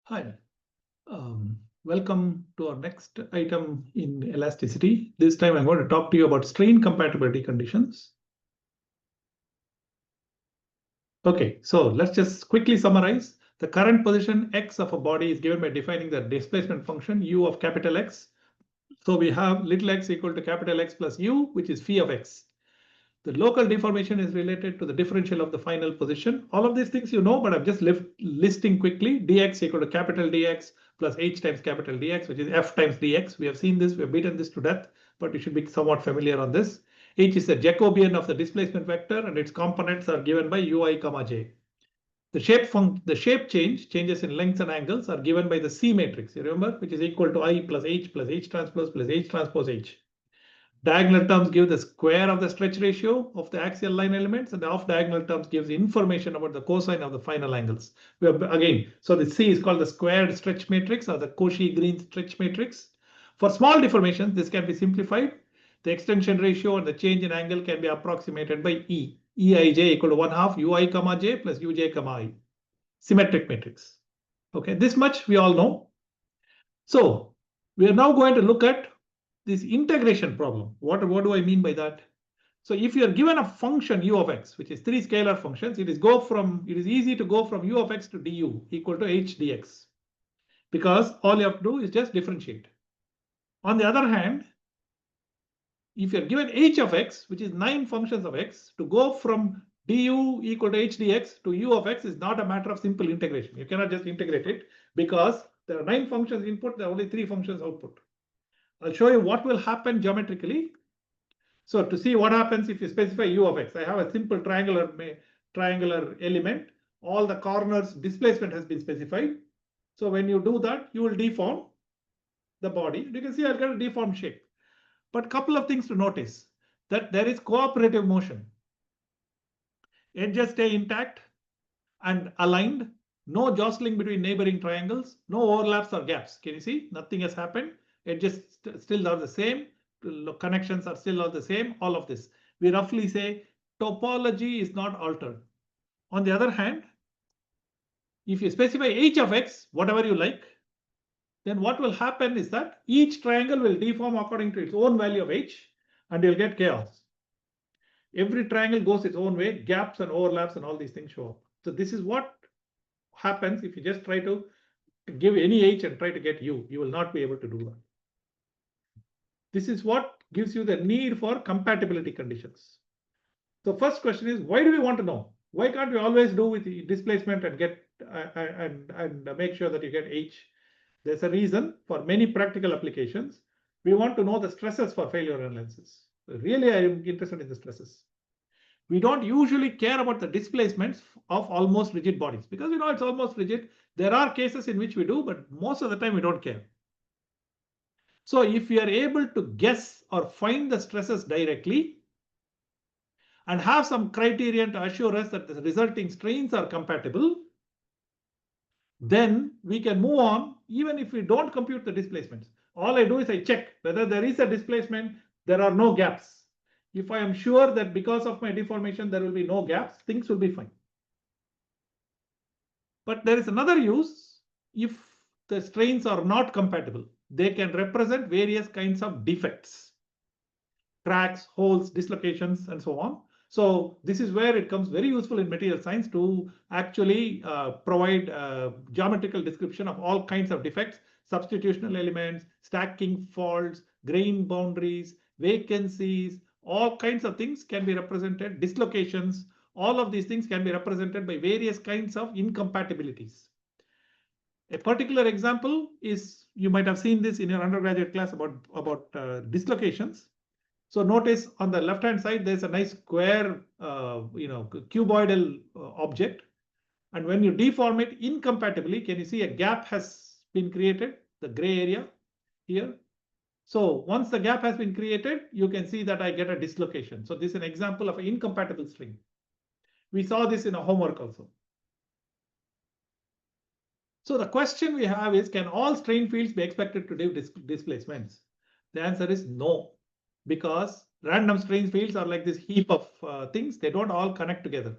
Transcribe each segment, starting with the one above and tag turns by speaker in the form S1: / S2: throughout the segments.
S1: Hi, welcome to our next item in elasticity. This time I'm going to talk to you about strain compatibility conditions. Okay, so let's just quickly summarize. The current position x of a body is given by defining the displacement function u of capital X. So we have little x equal to capital X plus u, which is phi of x. The local deformation is related to the differential of the final position. All of these things you know, but I'm just listing quickly. Dx equal to capital Dx plus h times capital Dx, which is f times dx. We have seen this, we have beaten this to death, but you should be somewhat familiar on this. H is the Jacobian of the displacement vector, and its components are given by ui comma j. The shape changes in lengths and angles are given by the C matrix, you remember, which is equal to I plus h transpose plus h transpose h. Diagonal terms give the square of the stretch ratio of the axial line elements, and the off-diagonal terms gives information about the cosine of the final angles. We have, again, so the C is called the squared stretch matrix or the Cauchy-Green stretch matrix. For small deformations, this can be simplified. The extension ratio and the change in angle can be approximated by E. Eij equal to 1/2 ui comma j plus uj comma I. Symmetric matrix. Okay, this much we all know. So we are now going to look at this integration problem. What do I mean by that? So if you are given a function u of x, which is three scalar functions, it is easy to go from u of x to du equal to h dx, because all you have to do is just differentiate. On the other hand, if you're given h of x, which is 9 functions of x, to go from du equal to h dx to u of x is not a matter of simple integration. You cannot just integrate it because there are 9 functions input, there are only 3 functions output. I'll show you what will happen geometrically. So to see what happens if you specify u of x, I have a simple triangular element. All the corners displacement has been specified. So when you do that, you will deform the body. You can see I've got a deformed shape. But couple of things to notice, that there is cooperative motion. Edges stay intact and aligned. No jostling between neighboring triangles. No overlaps or gaps. Can you see? Nothing has happened. Edges still are the same. Connections are still all the same. All of this. We roughly say topology is not altered. On the other hand, if you specify h of x, whatever you like, then what will happen is that each triangle will deform according to its own value of h, and you'll get chaos. Every triangle goes its own way. Gaps and overlaps and all these things show up. So this is what happens if you just try to give any h and try to get u. You will not be able to do that. This is what gives you the need for compatibility conditions. So first question is, why do we want to know? Why can't we always do with the displacement and get and make sure that you get h? There's a reason. For many practical applications, we want to know the stresses for failure analysis. Really, I am interested in the stresses. We don't usually care about the displacements of almost rigid bodies because we know it's almost rigid. There are cases in which we do, but most of the time we don't care. So if we are able to guess or find the stresses directly and have some criterion to assure us that the resulting strains are compatible, then we can move on even if we don't compute the displacements. All I do is I check whether there is a displacement, there are no gaps. If I am sure that because of my deformation there will be no gaps, things will be fine. But there is another use. If the strains are not compatible, they can represent various kinds of defects, cracks, holes, dislocations, and so on. So this is where it comes very useful in material science to actually provide geometrical description of all kinds of defects, substitutional elements, stacking faults, grain boundaries, vacancies, all kinds of things can be represented, dislocations, all of these things can be represented by various kinds of incompatibilities. A particular example is, you might have seen this in your undergraduate class about dislocations. So notice on the left-hand side, there's a nice square, cuboidal object. And when you deform it incompatibly, can you see a gap has been created, the gray area here? So once the gap has been created, you can see that I get a dislocation. So this is an example of an incompatible string. We saw this in a homework also. So the question we have is, can all strain fields be expected to do displacements? The answer is no, because random strain fields are like this heap of things. They don't all connect together.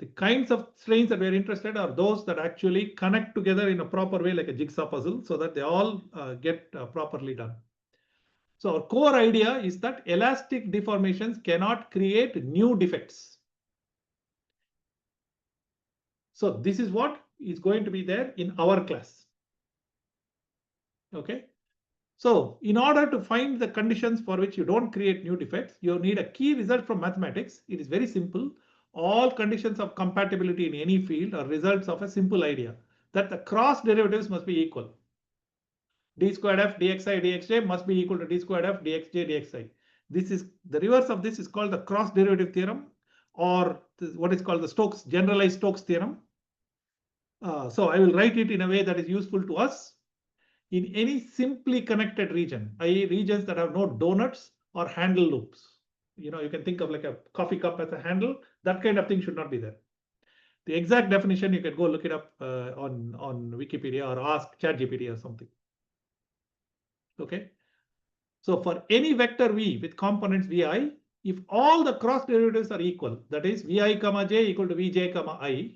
S1: The kinds of strains that we're interested are those that actually connect together in a proper way, like a jigsaw puzzle, so that they all get properly done. So our core idea is that elastic deformations cannot create new defects. So this is what is going to be there in our class. Okay. So in order to find the conditions for which you don't create new defects, you need a key result from mathematics. It is very simple. All conditions of compatibility in any field are results of a simple idea that the cross derivatives must be equal. D squared f dxi dxj must be equal to d squared f dxj dxi. This is the reverse of this is called the cross derivative theorem, or what is called the Stokes generalized Stokes theorem. So I will write it in a way that is useful to us. In any simply connected region, i.e. regions that have no donuts or handle loops. You can think of like a coffee cup as a handle. That kind of thing should not be there. The exact definition, you can go look it up on Wikipedia or ask ChatGPT or something. Okay. So for any vector v with components vi, if all the cross derivatives are equal, that is vi comma j equal to vj comma I,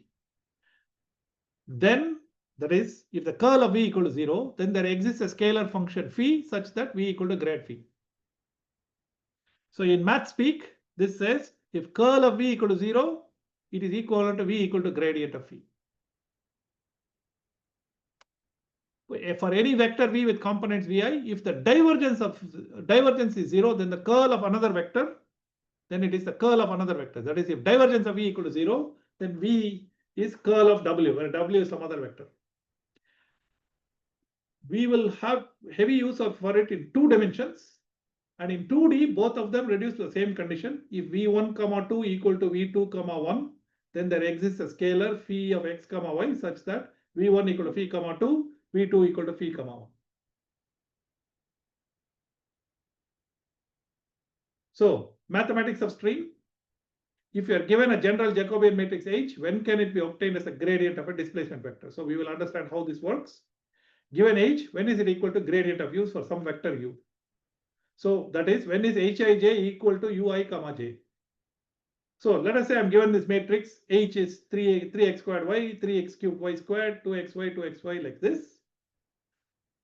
S1: then that is, if the curl of v equal to 0, then there exists a scalar function phi such that v equal to grad phi. So in math speak, this says if curl of v equal to 0, it is equivalent to v equal to gradient of phi. For any vector v with components vi, if the divergence is 0, then the curl of another vector, then it is the curl of another vector. That is, if divergence of v equal to 0, then v is curl of w, where w is some other vector. We will have heavy use for it in 2 dimensions, and in 2D both of them reduce to the same condition. If v1 comma 2 equal to v2 comma 1, then there exists a scalar phi of x comma y such that v1 equal to phi comma 2, v2 equal to phi comma 1. So mathematics of string, if you are given a general Jacobian matrix H, when can it be obtained as a gradient of a displacement vector? So we will understand how this works. Given H, when is it equal to gradient of u for some vector u? So that is, when is hij equal to ui comma j? So let us say I'm given this matrix, H is 3x squared y, 3x cubed y squared, 2xy, 2xy, like this.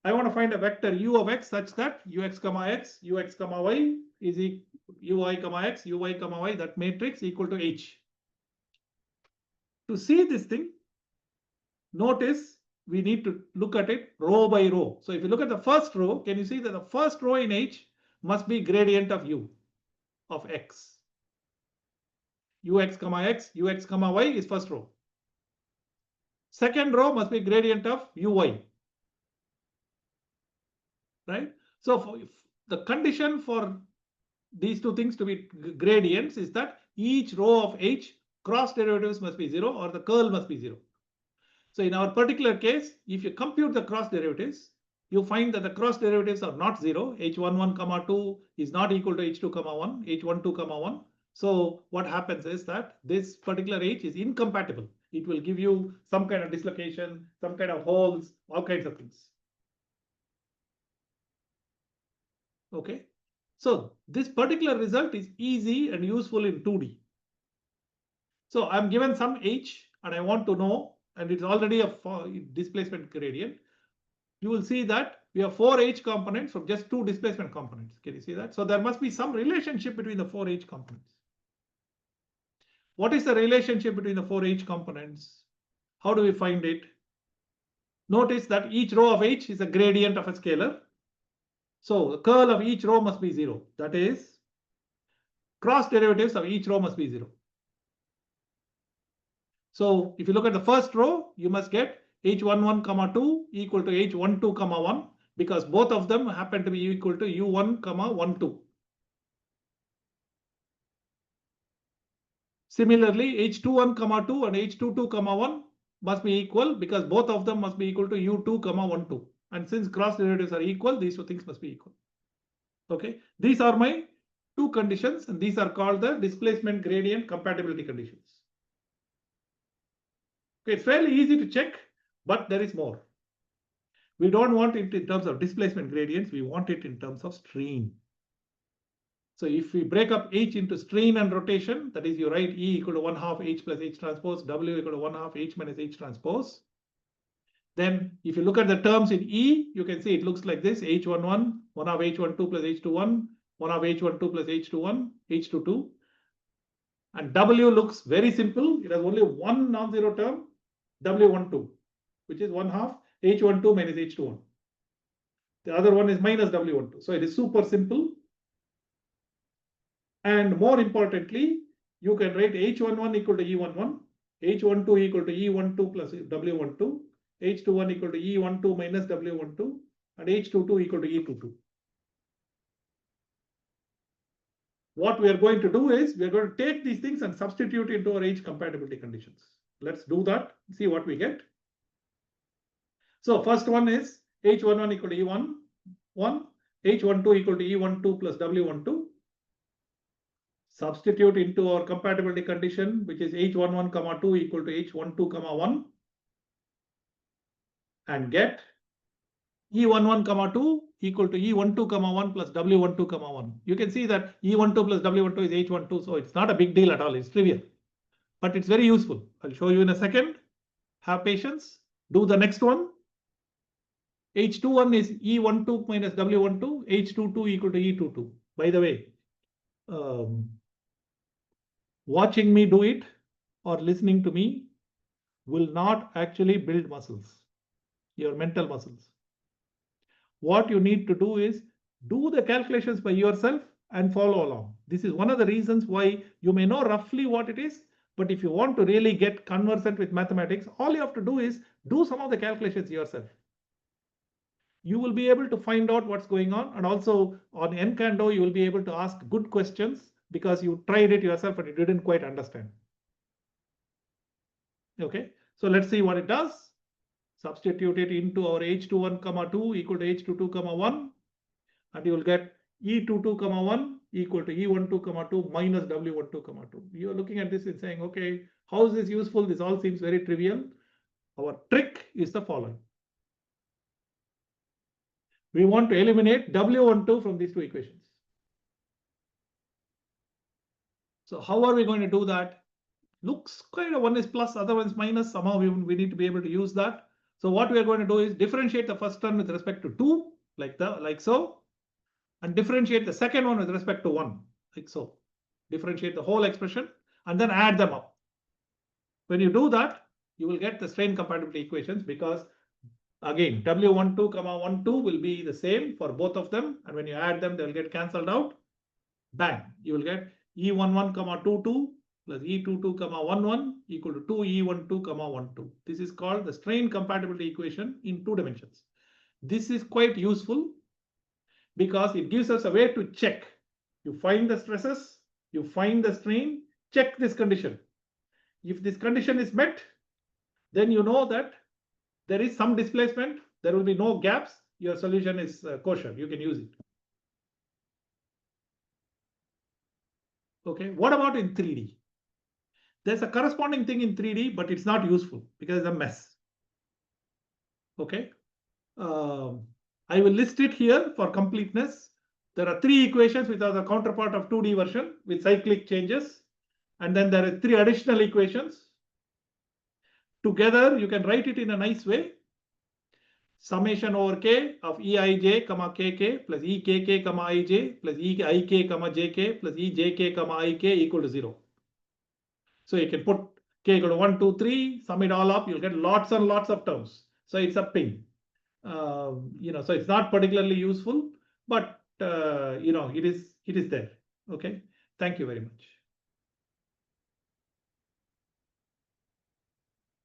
S1: I want to find a vector u of x such that ux comma x, ux comma y is ui comma x, uy comma y, that matrix equal to H. To see this thing, notice we need to look at it row by row. So if you look at the first row, can you see that the first row in H must be gradient of u of x? Ux comma x, ux comma y is first row. Second row must be gradient of uy. Right? So the condition for these 2 things to be gradients is that each row of H cross derivatives must be 0 or the curl must be 0. So in our particular case, if you compute the cross derivatives, you find that the cross derivatives are not 0. H11 comma 2 is not equal to H2 comma 1, H12 comma 1. So what happens is that this particular H is incompatible. It will give you some kind of dislocation, some kind of holes, all kinds of things. Okay. So this particular result is easy and useful in 2D. So I'm given some H and I want to know, and it's already a displacement gradient. You will see that we have 4 H components from just 2 displacement components. Can you see that? So there must be some relationship between the 4 H components. What is the relationship between the 4 H components? How do we find it? Notice that each row of H is a gradient of a scalar. So the curl of each row must be 0. That is, cross derivatives of each row must be 0. So if you look at the first row, you must get h11 comma 2 equal to h12 comma 1 because both of them happen to be equal to u1 comma 12. Similarly, h21 comma 2 and h22 comma 1 must be equal because both of them must be equal to u2 comma 12. And since cross derivatives are equal, these 2 things must be equal. Okay, these are my 2 conditions, and these are called the displacement gradient compatibility conditions. Okay, it's fairly easy to check, but there is more. We don't want it in terms of displacement gradients. We want it in terms of strain. So if we break up H into strain and rotation, that is you write E equal to 1/2 H plus H transpose, W equal to 1/2 H minus H transpose. Then if you look at the terms in E, you can see it looks like this: H11, 1/2 H12 plus H21, 1/2 H12 plus H21, H22. And W looks very simple. It has only one non-zero term, W12, which is 1/2 H12 minus H21. The other one is minus W12. So it is super simple. And more importantly, you can write H11 equal to E11, H12 equal to E12 plus W12, H21 equal to E12 minus W12, and H22 equal to E22. What we are going to do is we are going to take these things and substitute into our H compatibility conditions. Let's do that, see what we get. So first one is H11 equal to E11, H12 equal to E12 plus W12. Substitute into our compatibility condition, which is H11, 2 equal to H12, 1, and get E11, 2 equal to E12, 1 plus W12, 1. You can see that E12 plus W12 is H12, so it's not a big deal at all. It's trivial, but it's very useful. I'll show you in a second. Have patience. Do the next one. H21 is E12 minus W12, H22 equal to E22. By the way, watching me do it or listening to me will not actually build muscles, your mental muscles. What you need to do is do the calculations by yourself and follow along. This is one of the reasons why you may know roughly what it is, but if you want to really get conversant with mathematics, all you have to do is do some of the calculations yourself. You will be able to find out what's going on, and also on Encando you will be able to ask good questions because you tried it yourself and you didn't quite understand. Okay, so let's see what it does. Substitute it into our H21, 2 equal to H22, 1, and you will get E22, 1 equal to E12, 2 minus W12, 2. You are looking at this and saying, okay, how is this useful? This all seems very trivial. Our trick is the following. We want to eliminate W12 from these two equations. So how are we going to do that? Looks kind of one is plus, other one is minus. Somehow we need to be able to use that. So what we are going to do is differentiate the first term with respect to 2, like so, and differentiate the second one with respect to 1, like so. Differentiate the whole expression and then add them up. When you do that, you will get the strain compatibility equations, because again, W12, 12 will be the same for both of them, and when you add them, they will get cancelled out. Bang, you will get E11, 22 plus E22, 11 equal to 2 E12, 12. This is called the strain compatibility equation in 2 dimensions. This is quite useful because it gives us a way to check. You find the stresses, you find the strain, check this condition. If this condition is met, then you know that there is some displacement, there will be no gaps, your solution is kosher, you can use it. Okay, what about in 3D? There's a corresponding thing in 3D, but it's not useful because it's a mess. Okay, I will list it here for completeness. There are 3 equations which are the counterpart of 2D version with cyclic changes, and then there are 3 additional equations. Together, you can write it in a nice way. Summation over k of Eij, kk plus Ekk, ij plus Eik, jk plus Ejk, ik equal to 0. So you can put k equal to 1, 2, 3, sum it all up, you'll get lots and lots of terms. So it's a ping. So it's not particularly useful, but it is there. Okay. Thank you very much.